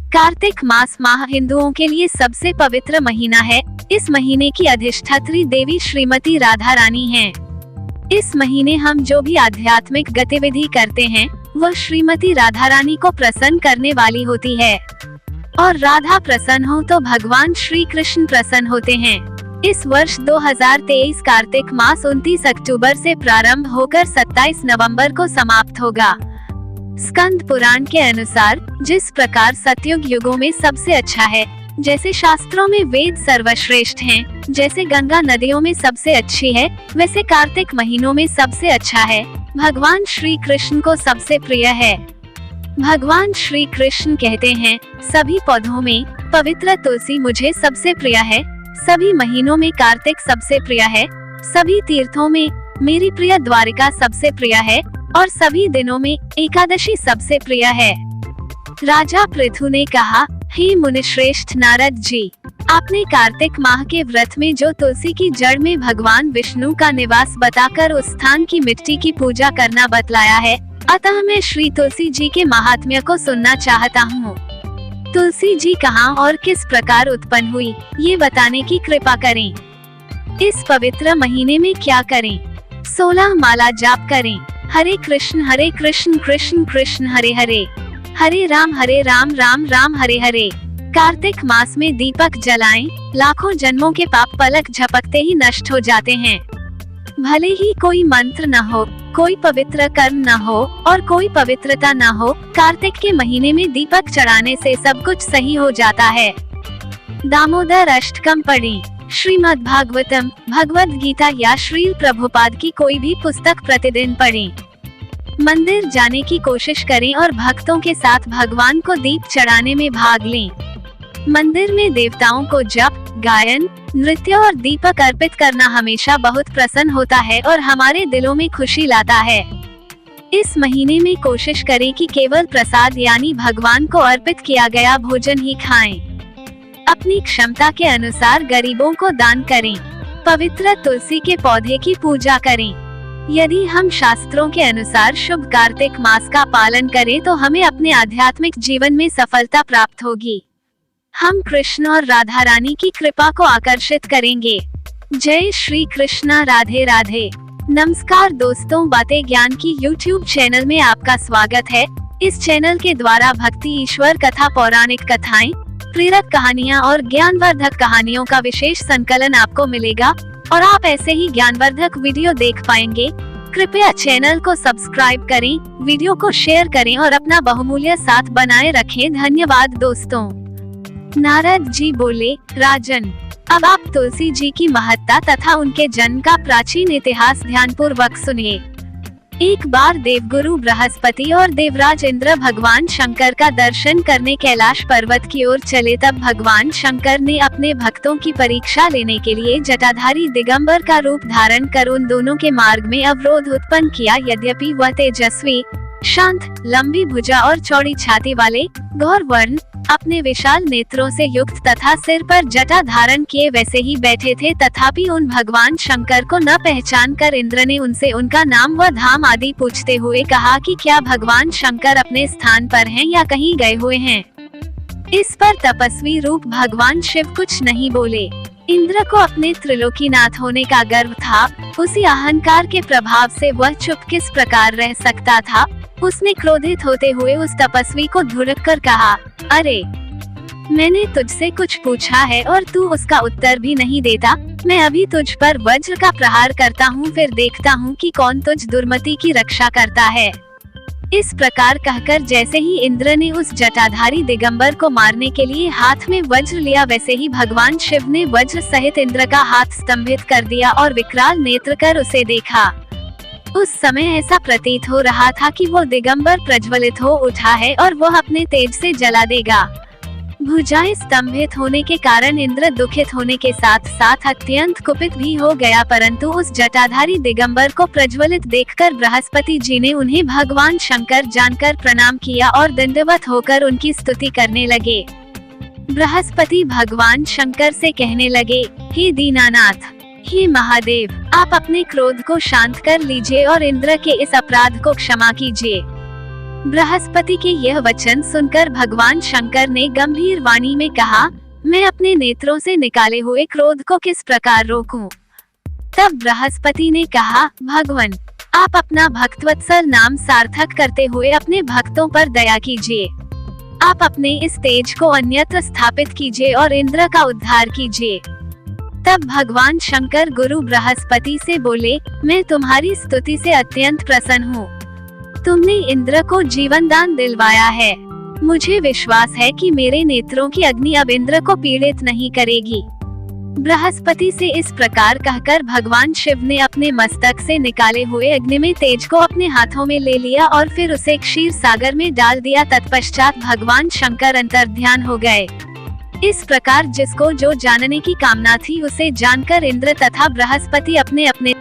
कार्तिक माह हिंदुओं के लिए सबसे पवित्र महीना है। इस महीने की अधिष्ठात्री देवी श्रीमती राधा रानी हैं। इस महीने हम जो भी आध्यात्मिक गतिविधि करते हैं वह श्रीमती राधा रानी को प्रसन्न करने वाली होती है, और राधा प्रसन्न हो तो भगवान श्री कृष्ण प्रसन्न होते हैं। इस वर्ष 2023 कार्तिक मास 29 अक्टूबर से प्रारंभ होकर 27 नवंबर को समाप्त होगा। स्कंद पुराण के अनुसार जिस प्रकार सतयुग युगों में सबसे अच्छा है, जैसे शास्त्रों में वेद सर्वश्रेष्ठ हैं, जैसे गंगा नदियों में सबसे अच्छी है, वैसे कार्तिक महीनों में सबसे अच्छा है। भगवान श्री कृष्ण को सबसे प्रिय है। भगवान श्री कृष्ण कहते हैं, सभी पौधों में पवित्र तुलसी मुझे सबसे प्रिय है, सभी महीनों में कार्तिक सबसे प्रिय है, सभी तीर्थों में मेरी प्रिय द्वारिका सबसे प्रिय है, और सभी दिनों में एकादशी सबसे प्रिय है। राजा पृथु ने कहा, हे मुनिश्रेष्ठ नारद जी, आपने कार्तिक माह के व्रत में जो तुलसी की जड़ में भगवान विष्णु का निवास बताकर उस स्थान की मिट्टी की पूजा करना बतलाया है, अतः मैं श्री तुलसी जी के महात्म्य को सुनना चाहता हूँ। तुलसी जी कहाँ और किस प्रकार उत्पन्न हुई, ये बताने की कृपा करें। इस पवित्र महीने में क्या करें? 16 माला जाप करें। हरे कृष्ण कृष्ण कृष्ण हरे हरे, हरे राम राम राम हरे हरे। कार्तिक मास में दीपक जलाएं, लाखों जन्मों के पाप पलक झपकते ही नष्ट हो जाते हैं। भले ही कोई मंत्र न हो, कोई पवित्र कर्म न हो और कोई पवित्रता न हो, कार्तिक के महीने में दीपक चढ़ाने से सब कुछ सही हो जाता है। दामोदर अष्टकम पढ़ें। श्रीमद् भागवतम, भगवद गीता या श्रील प्रभुपाद की कोई भी पुस्तक प्रतिदिन पढ़ें। मंदिर जाने की कोशिश करें और भक्तों के साथ भगवान को दीप चढ़ाने में भाग लें। मंदिर में देवताओं को जप, गायन, नृत्य और दीपक अर्पित करना हमेशा बहुत प्रसन्न होता है और हमारे दिलों में खुशी लाता है। इस महीने में कोशिश करें कि केवल प्रसाद यानी भगवान को अर्पित किया गया भोजन ही खाएं। अपनी क्षमता के अनुसार गरीबों को दान करें। पवित्र तुलसी के पौधे की पूजा करें। यदि हम शास्त्रों के अनुसार शुभ कार्तिक मास का पालन करें तो हमें अपने आध्यात्मिक जीवन में सफलता प्राप्त होगी। हम कृष्ण और राधा रानी की कृपा को आकर्षित करेंगे। जय श्री कृष्णा, राधे राधे। नमस्कार दोस्तों, बातें ज्ञान की YouTube चैनल में आपका स्वागत है। इस चैनल के द्वारा भक्ति, ईश्वर कथा, पौराणिक कथाएं, प्रेरक कहानियां और ज्ञानवर्धक कहानियों का विशेष संकलन आपको मिलेगा और आप ऐसे ही ज्ञानवर्धक वीडियो देख पाएंगे। कृपया चैनल को सब्सक्राइब करें, वीडियो को शेयर करें और अपना बहुमूल्य साथ बनाए रखें। धन्यवाद दोस्तों। नारद जी बोले, राजन, अब आप तुलसी जी की महत्ता तथा उनके जन्म का प्राचीन इतिहास ध्यानपूर्वक सुनिए। एक बार देवगुरु बृहस्पति और देवराज इंद्र भगवान शंकर का दर्शन करने कैलाश पर्वत की ओर चले। तब भगवान शंकर ने अपने भक्तों की परीक्षा लेने के लिए जटाधारी दिगंबर का रूप धारण कर उन दोनों के मार्ग में अवरोध उत्पन्न किया। यद्यपि वह तेजस्वी, शांत, लंबी भुजा और चौड़ी छाती वाले, गौर वर्ण, अपने विशाल नेत्रों से युक्त तथा सिर पर जटा धारण किए वैसे ही बैठे थे, तथापि उन भगवान शंकर को न पहचान कर इंद्र ने उनसे उनका नाम व धाम आदि पूछते हुए कहा कि क्या भगवान शंकर अपने स्थान पर हैं या कहीं गए हुए हैं। इस पर तपस्वी रूप भगवान शिव कुछ नहीं बोले। इंद्र को अपने त्रिलोकीनाथ होने का गर्व था। उसी अहंकार के प्रभाव से वह चुप किस प्रकार रह सकता था। उसने क्रोधित होते हुए उस तपस्वी को धुड़क कर कहा, अरे, मैंने तुझसे कुछ पूछा है और तू उसका उत्तर भी नहीं देता। मैं अभी तुझ पर वज्र का प्रहार करता हूँ, फिर देखता हूँ कि कौन तुझ दुर्मति की रक्षा करता है। इस प्रकार कहकर जैसे ही इंद्र ने उस जटाधारी दिगंबर को मारने के लिए हाथ में वज्र लिया, वैसे ही भगवान शिव ने वज्र सहित इंद्र का हाथ स्तंभित कर दिया और विकराल नेत्र कर उसे देखा। उस समय ऐसा प्रतीत हो रहा था कि वो दिगंबर प्रज्वलित हो उठा है और वह अपने तेज से जला देगा। भुजाएं स्तंभित होने के कारण इंद्र दुखित होने के साथ साथ अत्यंत कुपित भी हो गया, परंतु उस जटाधारी दिगंबर को प्रज्वलित देखकर बृहस्पति जी ने उन्हें भगवान शंकर जानकर प्रणाम किया और दंडवत होकर उनकी स्तुति करने लगे। बृहस्पति भगवान शंकर से कहने लगे, हे दीनानाथ, हे महादेव, आप अपने क्रोध को शांत कर लीजिए और इंद्र के इस अपराध को क्षमा कीजिए। बृहस्पति के यह वचन सुनकर भगवान शंकर ने गंभीर वाणी में कहा, मैं अपने नेत्रों से निकाले हुए क्रोध को किस प्रकार रोकूं? तब बृहस्पति ने कहा, भगवान, आप अपना भक्तवत्सल नाम सार्थक करते हुए अपने भक्तों पर दया कीजिए। आप अपने इस तेज को अन्यत्र स्थापित कीजिए और इंद्र का उद्धार कीजिए। तब भगवान शंकर गुरु बृहस्पति से बोले, मैं तुम्हारी स्तुति से अत्यंत प्रसन्न हूँ। तुमने इंद्र को जीवन दान दिलवाया है। मुझे विश्वास है कि मेरे नेत्रों की अग्नि अब इंद्र को पीड़ित नहीं करेगी। बृहस्पति से इस प्रकार कहकर भगवान शिव ने अपने मस्तक से निकाले हुए अग्निमय तेज को अपने हाथों में ले लिया और फिर उसे क्षीर सागर में डाल दिया। तत्पश्चात भगवान शंकर अंतर्ध्यान हो गए। इस प्रकार जिसको जो जानने की कामना थी उसे जानकर इंद्र तथा बृहस्पति अपने अपने